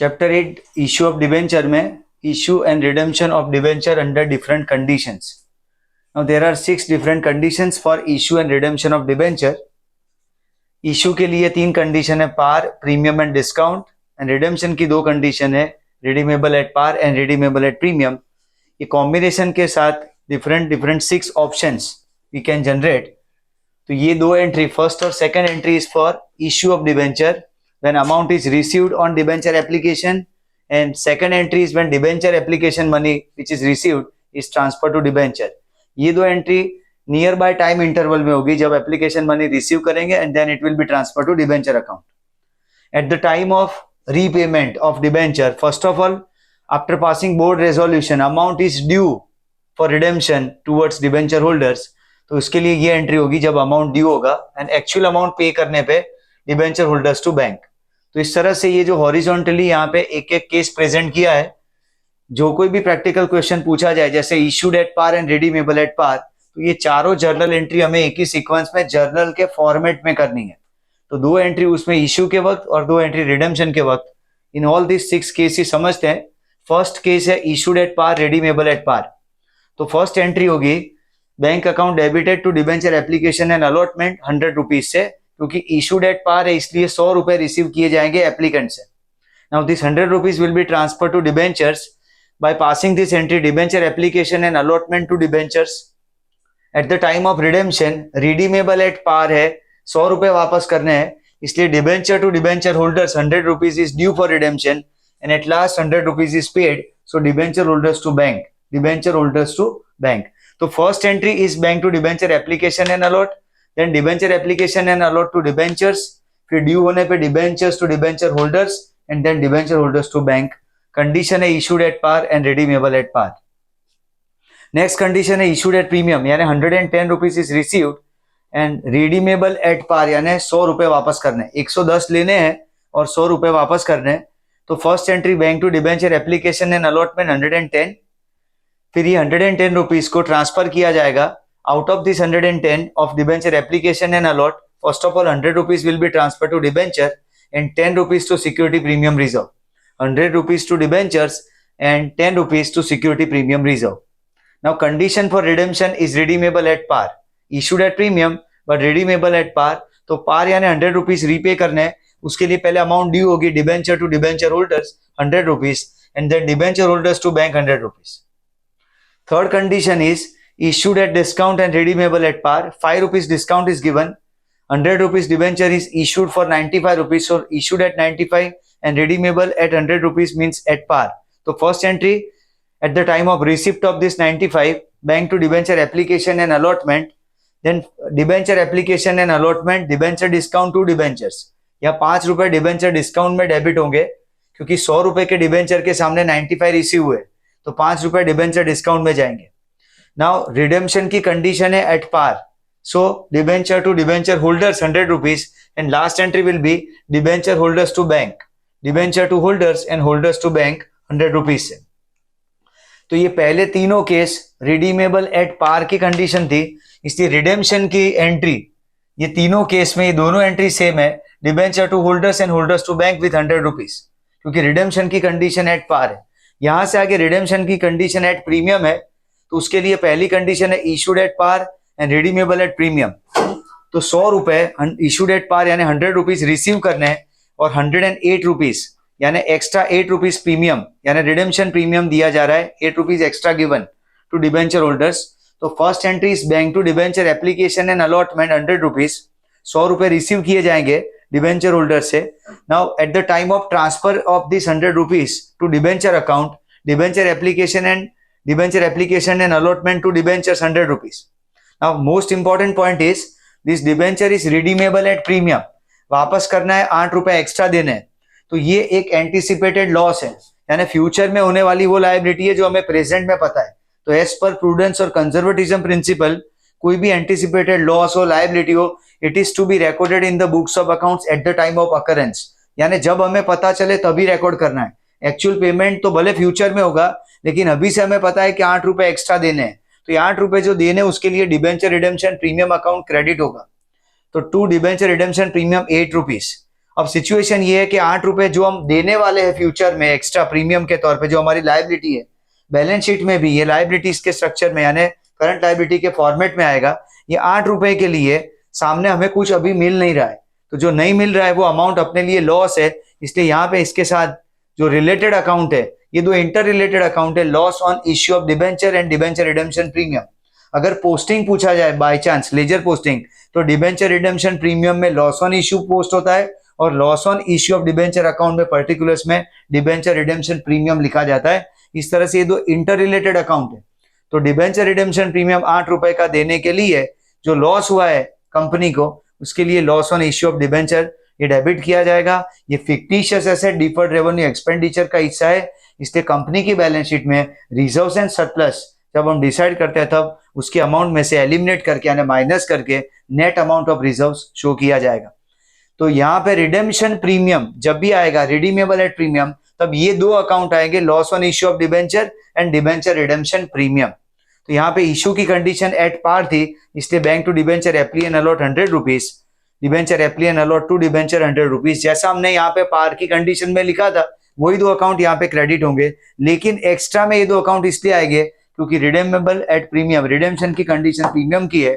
Chapter 8 issue of debenture में issue and redemption of debenture under different conditions. Now there are 6 different conditions for issue and redemption of debenture. Issue के लिए 3 condition है, par, premium and discount. And redemption की 2 condition है, redeemable at par and redeemable at premium. ये combination के साथ different 6 options we can generate. तो ये 2 एंट्री, फर्स्ट और second entry is for issue of debenture when amount is received on debenture application, and second entry is when debenture application money which is received is transferred to debenture. ये 2 entry near by time interval में होगी जब application money receive करेंगे and then it will be transfer to debenture account. At the time of repayment of debenture, first of all after passing board resolution amount is due for redemption towards debenture holders. तो उसके लिए ये entry होगी जब amount due होगा and actual amount pay करने पे debenture holders to bank. तो इस तरह से ये जो हॉरिजॉन्टली यहाँ पे एक एक केस प्रेजेंट किया है. जो कोई भी प्रैक्टिकल क्वेश्चन पूछा जाए जैसे issued at par and redeemable at par, तो ये चारों जर्नल एंट्री हमें एक ही सीक्वेंस में जर्नल के फॉर्मेट में करनी है. तो 2 एंट्री उसमें इश्यू के वक्त और 2 एंट्री रिडेम्पशन के वक्त. इन ऑल दिस 6 केसेस समझते हैं. फर्स्ट केस है issued at par, redeemable at par. तो फर्स्ट एंट्री होगी bank account debited to debenture application and allotment 100 rupees से, क्योंकि इशूड एट पार है इसलिए 100 रुपए रिसीव किए जाएंगे एप्लीकेंट से. Now this 100 rupees will be transfer to debentures by passing this entry debenture application and allotment to debentures. At the time of redemption redeemable at par है, 100 रुपए वापस करने हैं, इसलिए debenture to debenture holders 100 rupees is due for redemption and at last 100 rupees is paid. So debenture holders to bank, debenture holders to bank. तो first entry is bank to debenture application and allot, then debenture application and allot to debentures, फिर due होने पे debentures to debenture holders and then debenture holders to bank. Condition है issued at par and redeemable at par. Next condition है issued at premium, यानी 110 rupees is received and redeemable at par, यानी 100 रुपए वापस करने, 110 लेने हैं और 100 रुपए वापस करने. तो first entry bank to debenture application and allotment 110, फिर ये 110 रुपीज को ट्रांसफर किया जाएगा. Out of this 110 of debenture application and allot, first of all 100 rupees will be transferred to debenture and 10 rupees to security premium reserve. 100 rupees to debentures and 10 rupees to security premium reserve. Now condition for redemption is redeemable at par. Issued at premium but redeemable at par. तो par यानी 100 rupees repay करने हैं, उसके लिए पहले amount due होगी debenture to debenture holders 100 rupees and then debenture holders to bank 100 rupees. Third condition is issued at discount and redeemable at par. 5 rupees discount is given. 100 rupees debenture is issued for 95 rupees. So issued at 95 and redeemable at 100 rupees means at par. So first entry at the time of receipt of this 95, bank to debenture application and allotment. Then debenture application and allotment, debenture discount to debentures. या 5 रुपए debenture discount में debit होंगे क्योंकि 100 रुपए के debenture के सामने 95 receive हुए, तो 5 रुपए डिबेंचर डिस्काउंट में जाएंगे. नाउ रिडेम्पशन की कंडीशन है at par. So debenture to debenture holders 100 rupees and last entry will be debenture holders to bank, debenture to holders and holders to bank 100 rupees से. तो ये पहले तीनों केस रिडीमेबल एट पार की condition थी, इसलिए रिडेम्पशन की एंट्री ये तीनों केस में ये दोनों एंट्री सेम है, debenture to holders and holders to bank with 100 rupees, क्योंकि रिडेम्पशन की कंडीशन एट पार है. यहां से आगे रिडेम्पशन की कंडीशन एट प्रीमियम है, तो उसके लिए पहली कंडीशन है issued at par and redeemable at premium. तो 100 रुपए इशूड एट पार यानी 100 रुपीज रिसीव करने हैं और 108 रुपीज यानी एक्स्ट्रा 8 रुपीज प्रीमियम यानी रिडेम्पशन प्रीमियम दिया जा रहा है, 8 rupees extra given to debenture holders. तो first entry is bank to debenture application and allotment 100 rupees, 100 रुपए रिसीव किए जाएंगे डिबेंचर होल्डर से. Now at the time of transfer of this 100 rupees to debenture account, debenture application and debenture application and allotment to debentures 100 rupees. Now most important point is this debenture is redeemable at premium. वापस करना है, 8 रुपए extra देने हैं. तो ये एक anticipated loss है, यानी फ्यूचर में होने वाली वो लायबिलिटी है जो हमें प्रेजेंट में पता है. तो एज पर प्रूडेंस और कंजर्वेटिज्म प्रिंसिपल कोई भी एंटिसिपेटेड लॉस हो, लायबिलिटी हो, it is to be recorded in the books of accounts at the time of occurrence, यानी जब हमें पता चले तभी रिकॉर्ड करना है. एक्चुअल पेमेंट तो भले फ्यूचर में होगा, लेकिन अभी से हमें पता है कि 8 रुपए एक्स्ट्रा देने हैं, तो ये 8 रुपए जो देने हैं उसके लिए debenture redemption premium account credit होगा. तो to debenture redemption premium 8 rupees अब सिचुएशन ये है कि 8 रुपए जो हम देने वाले हैं फ्यूचर में एक्स्ट्रा प्रीमियम के तौर पे, जो हमारी लायबिलिटी है, बैलेंस शीट में भी ये लायबिलिटीज के स्ट्रक्चर में यानी करंट लायबिलिटी के फॉर्मेट में आएगा। ये 8 रुपए के लिए सामने हमें कुछ अभी मिल नहीं रहा है, तो जो नहीं मिल रहा है वो अमाउंट अपने लिए लॉस है, इसलिए यहाँ पे इसके साथ जो रिलेटेड अकाउंट है, ये दो इंटर रिलेटेड अकाउंट है, loss on issue of debenture and debenture redemption premium. अगर पोस्टिंग पूछा जाए बाय चांस लेजर पोस्टिंग, तो डिबेंचर रिडेम्पशन प्रीमियम में लॉस ऑन इश्यू पोस्ट होता है और loss on issue of debenture account में पर्टिकुलर्स में डिबेंचर रिडेम्पशन प्रीमियम लिखा जाता है। इस तरह से ये दो इंटर रिलेटेड अकाउंट है। तो डिबेंचर रिडेम्पशन प्रीमियम 8 रुपए का देने के लिए जो लॉस हुआ है कंपनी को, उसके लिए loss on issue of debenture ये डेबिट किया जाएगा। ये fictitious asset deferred revenue expenditure का हिस्सा है, इसलिए कंपनी की बैलेंस शीट में रिजर्व्स एंड सरप्लस जब हम डिसाइड करते हैं तब उसके अमाउंट में से एलिमिनेट करके यानी माइनस करके net amount of reserves show किया जाएगा। तो यहाँ पे रिडेम्पशन प्रीमियम जब भी आएगा, रिडीमेबल एट प्रीमियम, तब ये दो अकाउंट आएंगे, loss on issue of debenture and debenture redemption premium. तो यहाँ पे इश्यू की कंडीशन एट पार थी, इसलिए bank to debenture application allot 100 rupees, debenture application allot to debenture 100 rupees. जैसा हमने यहाँ पे पार की कंडीशन में लिखा था वही दो अकाउंट यहाँ पे क्रेडिट होंगे, लेकिन एक्स्ट्रा में ये दो अकाउंट इसलिए आएंगे क्योंकि रिडेमेबल एट प्रीमियम, रिडेम्पशन की कंडीशन प्रीमियम की है,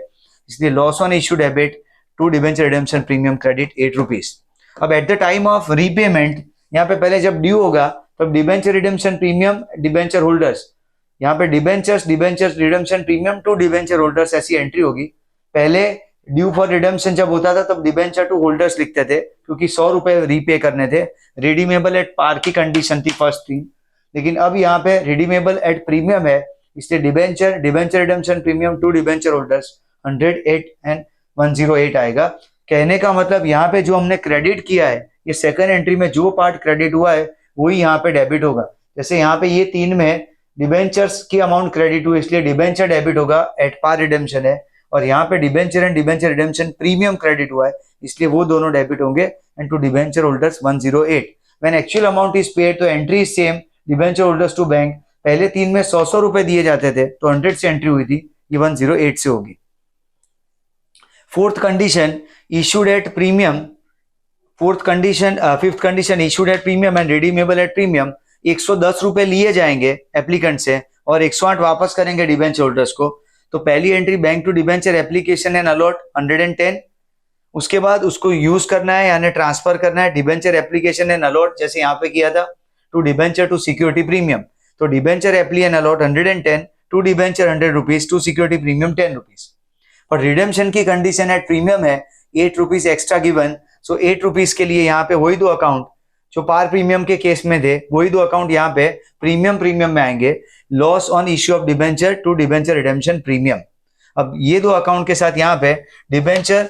इसलिए loss on issue debit to debenture redemption premium credit 8 rupees. अब at the time of repayment, यहाँ पे पहले जब ड्यू होगा तब debenture redemption premium debenture holders, यहाँ पे debentures redemption premium to debenture holders ऐसी एंट्री होगी। पहले ड्यू फॉर रिडेम्पशन जब होता था तब डिबेंचर टू होल्डर्स लिखते थे क्योंकि 100 रुपए रीपे करने थे, रिडीमेबल एट पार की कंडीशन थी फर्स्ट थी, लेकिन अब यहाँ पे रिडीमेबल एट प्रीमियम है, इसलिए debenture redemption premium to debenture holders 108 and 108 आएगा। कहने का मतलब यहाँ पे जो हमने क्रेडिट किया है, ये सेकंड एंट्री में जो पार्ट क्रेडिट हुआ है वही यहाँ पे डेबिट होगा। जैसे यहाँ पे ये 3 में डिबेंचर्स की अमाउंट क्रेडिट हुई, इसलिए डिबेंचर डेबिट होगा, एट पार रिडेम्पशन है, और यहाँ पे debenture and debenture redemption premium credit हुआ है, इसलिए वो दोनों डेबिट होंगे and to debenture holders 108। When actual amount is paid, तो entry is same, debenture holders to bank, पहले 3 में 100 रुपए दिए जाते थे तो 100 से एंट्री हुई थी, ये 108 से होगी। Fourth condition issued at premium, fifth condition issued at premium and redeemable at premium, 110 रुपए लिए जाएंगे एप्लीकेंट से और 108 वापस करेंगे डिबेंचर होल्डर्स को। तो पहली entry bank to debenture application and allot 110, उसके बाद उसको यूज करना है यानी ट्रांसफर करना है डिबेंचर एप्लीकेशन एंड अलॉट, जैसे यहाँ पे किया था, टू डिबेंचर टू सिक्योरिटी प्रीमियम। तो debenture apply and allot 110 to debenture 100 rupees to security premium 10 rupees. और रिडेम्पशन की कंडीशन एट प्रीमियम है 8 rupees extra given, so 8 rupees के लिए यहाँ पे वही दो अकाउंट जो पार प्रीमियम के केस में थे, वही दो अकाउंट यहाँ पे प्रीमियम में आएंगे, loss on issue of debenture to debenture redemption premium. अब ये दो अकाउंट के साथ यहाँ पे debenture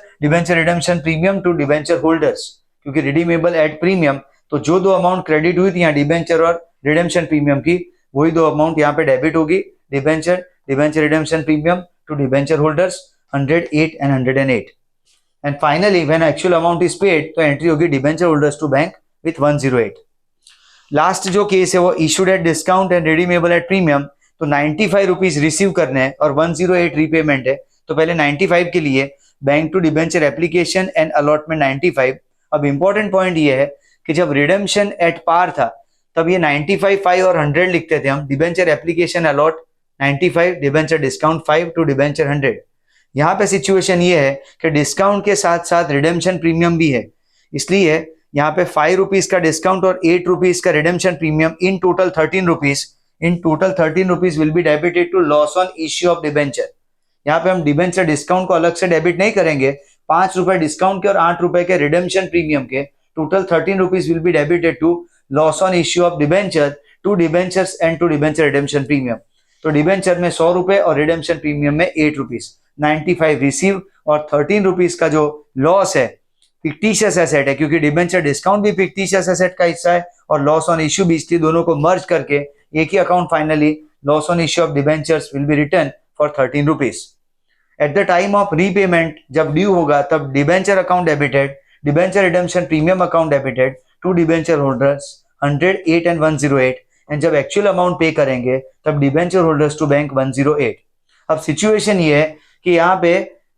redemption premium to debenture holders, क्योंकि रिडीमेबल एट प्रीमियम, तो जो दो अमाउंट क्रेडिट हुई थी यहाँ डिबेंचर और रिडेम्पशन प्रीमियम की, वही दो अमाउंट यहाँ पे डेबिट होगी, debenture redemption premium to debenture holders 108 and 108। And finally when actual amount is paid, तो एंट्री होगी debenture holders to bank with 108। Last जो केस है वो issued at discount and redeemable at premium, तो 95 rupees receive करने हैं और 108 repayment है, तो पहले 95 के लिए bank to debenture application and allotment 95। अब इंपॉर्टेंट पॉइंट ये है कि जब रिडेम्पशन एट पार था तब ये 95, 5 और 100 लिखते थे हम, debenture application allot 95, debenture discount 5 to debenture 100। यहाँ पे सिचुएशन ये है कि डिस्काउंट के साथ साथ रिडेम्पशन प्रीमियम भी है, इसलिए यहाँ पे 5 रुपीज का डिस्काउंट और 8 रुपीज का redemption premium, in total 13 rupees will be debited to loss on issue of debenture. यहाँ पे हम डिबेंचर डिस्काउंट को अलग से डेबिट नहीं करेंगे, 5 रुपए डिस्काउंट के और 8 रुपए के रिडेम्पशन प्रीमियम के, total 13 rupees will be debited to loss on issue of debenture to debentures and to debenture redemption premium. तो डिबेंचर में 100 रुपए और रिडेम्पशन प्रीमियम में 8 रुपीज, 95 रिसीव और 13 रुपीज का जो लॉस है फिक्टिशियस एसेट है, क्योंकि डिबेंचर डिस्काउंट भी फिक्टिशियस एसेट का हिस्सा है और लॉस ऑन इश्यू भी, इसलिए दोनों को मर्ज करके एक ही account, finally loss on issue of debentures will be return for 13 rupees. At the time of repayment जब ड्यू होगा तब debenture account debited, debenture redemption premium account debited to debenture holders 108 and 108, and जब actual amount pay करेंगे तब debenture holders to bank 108। अब situation ये है कि यहाँ पे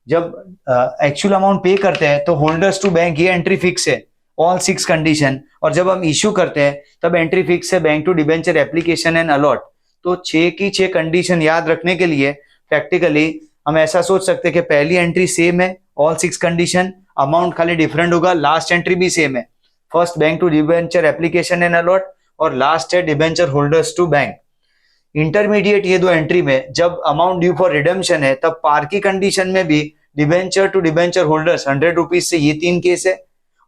जब एक्चुअल अमाउंट पे करते हैं तो होल्डर्स टू बैंक ये एंट्री फिक्स है, ऑल 6 कंडीशन, और जब हम इश्यू करते हैं तब एंट्री फिक्स है bank to debenture application and allot. तो 6 की 6 कंडीशन याद रखने के लिए प्रैक्टिकली हम ऐसा सोच सकते हैं कि पहली एंट्री सेम है, ऑल 6 कंडीशन, अमाउंट खाली डिफरेंट होगा, लास्ट एंट्री भी सेम है, first bank to debenture application and allot, और लास्ट है debenture holders to bank. Intermediate ये दो एंट्री में जब अमाउंट ड्यू फॉर रिडेम्पशन है तब पार की कंडीशन में भी debenture to debenture holders 100 rupees से, ये 3 केस है।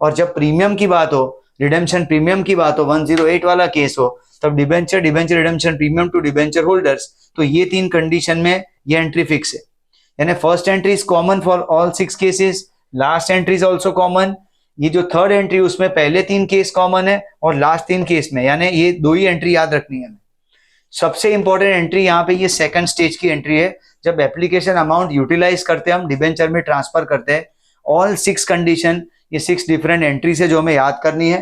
और जब प्रीमियम की बात हो, रिडेम्पशन प्रीमियम की बात हो, 108 वाला केस हो, तब debenture debenture redemption premium to debenture holders, तो ये 3 कंडीशन में ये एंट्री फिक्स है। यानी first entry is common for all 6 cases, last entry is also common. ये जो थर्ड एंट्री उसमें पहले 3 केस कॉमन है और लास्ट 3 केस में, यानी ये 2 ही एंट्री याद रखनी है। सबसे इंपॉर्टेंट एंट्री यहाँ पे ये सेकंड स्टेज की एंट्री है, जब एप्लीकेशन अमाउंट यूटिलाइज करते हैं हम, डिबेंचर में ट्रांसफर करते हैं, ऑल 6 कंडीशन, ये 6 डिफरेंट एंट्री से जो हमें याद करनी है।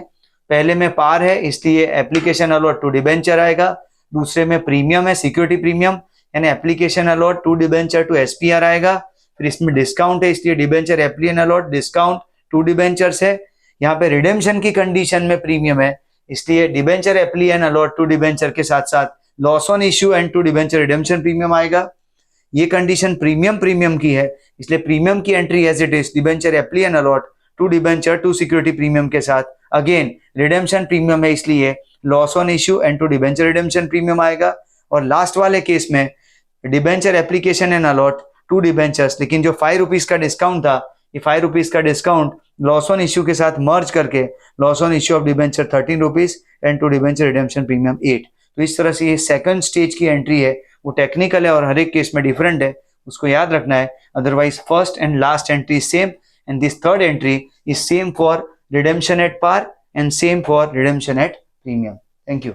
पहले में पार है इसलिए एप्लीकेशन अलॉट टू डिबेंचर आएगा, दूसरे में प्रीमियम है सिक्योरिटी प्रीमियम, यानी application allot to debenture to SPR आएगा, फिर इसमें डिस्काउंट है इसलिए debenture application allot discount to debentures है। यहाँ पे रिडेम्पशन की कंडीशन में प्रीमियम है इसलिए debenture application allot to debenture के साथ साथ loss on issue and to debenture redemption premium आएगा। ये कंडीशन प्रीमियम की है इसलिए प्रीमियम की entry as it is debenture application allot to debenture to security premium के साथ, अगेन रिडेम्पशन प्रीमियम है इसलिए loss on issue and to debenture redemption premium आएगा। और लास्ट वाले केस में debenture application and allot to debentures, लेकिन जो 5 रुपीज का डिस्काउंट था, ये 5 रुपीज का डिस्काउंट लॉस ऑन इश्यू के साथ मर्ज करके loss on issue of debenture 13 rupees and to debenture redemption premium 8। तो इस तरह से ये सेकंड स्टेज की एंट्री है, वो टेक्निकल है और हर एक केस में डिफरेंट है, उसको याद रखना है। Otherwise first and last entry same and this third entry is same for redemption at par and same for redemption at premium. Thank you.